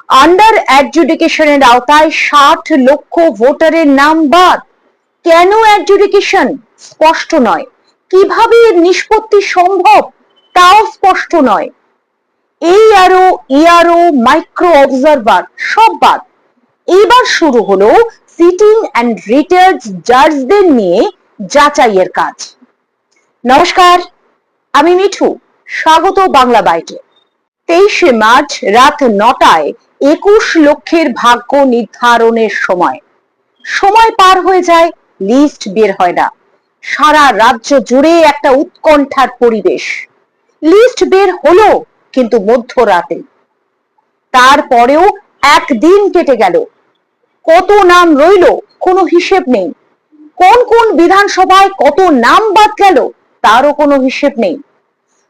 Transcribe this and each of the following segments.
Under অ্যাডজুডিকেশনের আওতায় 60 লক্ষ ভোটারের নাম বাদ। কেন অ্যাডজুডিকেশন স্পষ্ট নয়, কিভাবে এর নিষ্পত্তি সম্ভব তাও স্পষ্ট নয়। ARO, ERO, মাইক্রো অবজারভার সব বাদ। এবার শুরু হলো সিটিং অ্যান্ড রিটায়ার্ড জাজদের নিয়ে যাচাইয়ের কাজ। নমস্কার, আমি মিঠু, স্বাগত বাংলা বাইটে। 23শে মার্চ রাত 9টায় 21 লক্ষের ভাগ্য নির্ধারণের সময় পার হয়ে যায়, লিস্ট বের হয় না। সারা রাজ্য জুড়ে একটা উৎকণ্ঠার পরিবেশ। লিস্ট বের হলো কিন্তু মধ্যরাতে। তারপরেও একদিন কেটে গেল, কত নাম রইল কোনো হিসেব নেই। কোন কোন বিধানসভায় কত নাম বাদ গেল তারও কোনো হিসেব নেই।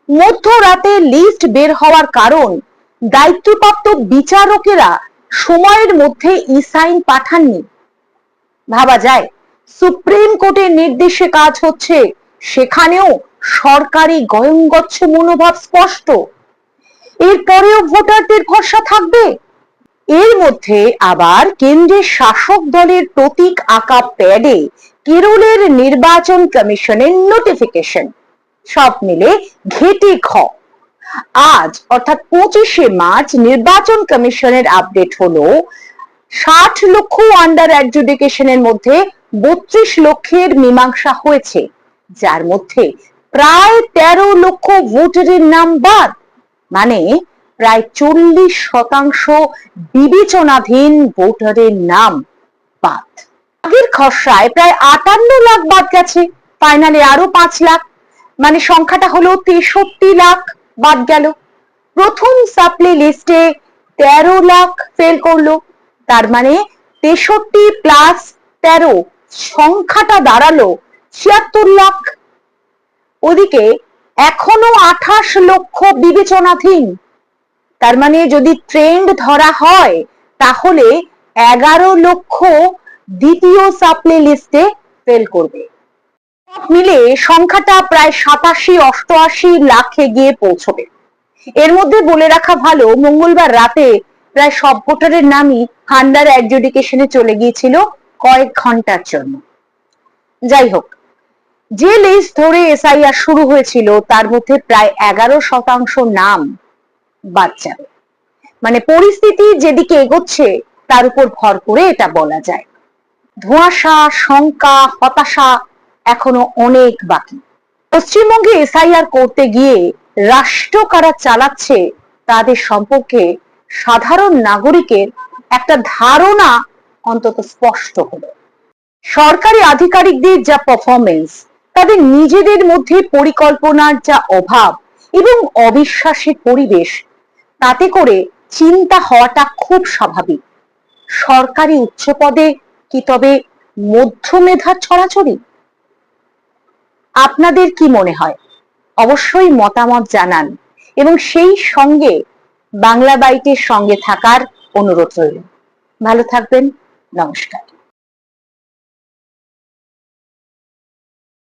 মধ্যরাতে লিস্ট বের হওয়ার কারণ দায়িত্বপ্রাপ্ত বিচারকেরা সময়ের মধ্যে ই-সাইন পাঠাননি। ভাবা যায়, সুপ্রিম কোর্টের নির্দেশে কাজ হচ্ছে, সেখানেও সরকারি গয়ঙ্গচ্ছ মনোভাব স্পষ্ট। এরপরেও ভোটারদের ভরসা থাকবে? এর মধ্যে আবার কেন্দ্রের শাসক দলের প্রতীক আঁকা প্যাডে কেরলের নির্বাচন কমিশনের নোটিফিকেশন, সব মিলে ঘেটে খ। আজ অর্থাৎ 25শে মার্চ নির্বাচন কমিশনের আপডেট হলো 60 লক্ষ আন্ডার অ্যাডজুডিকেশনের মধ্যে 32 লক্ষের মীমাংসা হয়েছে, যার মধ্যে প্রায় 13 লক্ষ ভোটারের নাম বাদ, মানে প্রায় 40% বিবেচনাধীন ভোটারের নাম বাদ। আগের খসড়ায় প্রায় 58 লাখ বাদ গেছে, ফাইনালে আরো 5 লাখ, মানে সংখ্যাটা হলো 63 লাখ বাদ গেল। প্রথম সাপ্লি লিস্টে 13 লাখ ফেল করলো, তার মানে 63 প্লাস 13 সংখ্যাটা দাঁড়ালো 76 লাখ। ওদিকে এখনো 28 লক্ষ বিবেচনাধীন, তার মানে যদি ট্রেন্ড ধরা হয় তাহলে 11 লক্ষ দ্বিতীয় সাপ্লি লিস্টে ফেল করবে। সব মিলে সংখ্যাটা প্রায় 87-88 লাখে গিয়ে পৌঁছবে। এর মধ্যে বলে রাখা ভালো, মঙ্গলবার রাতে প্রায় সব ভোটারের নামই আন্ডার অ্যাডজুডিকেশনে চলে গিয়েছিল কয়েক ঘন্টার জন্য। যাই হোক, যে লিস্ট ধরে এসআইআর শুরু হয়েছিল তার মধ্যে প্রায় 11% নাম বাদ যাবে। মানে পরিস্থিতি যেদিকে এগোচ্ছে তার উপর ভর করে এটা বলা যায়। ধোঁয়াশা, শঙ্কা, হতাশা এখনো অনেক বাকি। পশ্চিমবঙ্গে এসআইআর করতে গিয়ে রাষ্ট্র কারা চালাচ্ছে তাদের সম্পর্কে সাধারণ নাগরিকের একটা ধারণা অন্তত স্পষ্ট হলো। সরকারি আধিকারিকদের যা পারফরমেন্স, তাদের নিজেদের মধ্যে পরিকল্পনার যা অভাব এবং অবিশ্বাসের পরিবেশ, তাতে করে চিন্তা হওয়াটা খুব স্বাভাবিক। সরকারি উচ্চ পদে কি তবে মধ্যমেধার ছড়াছড়ি? আপনাদের কি মনে হয়? অবশ্যই মতামত জানান এবং সেই সঙ্গে বাংলা বাইটের সঙ্গে থাকার অনুরোধ রইল। ভালো থাকবেন, নমস্কার।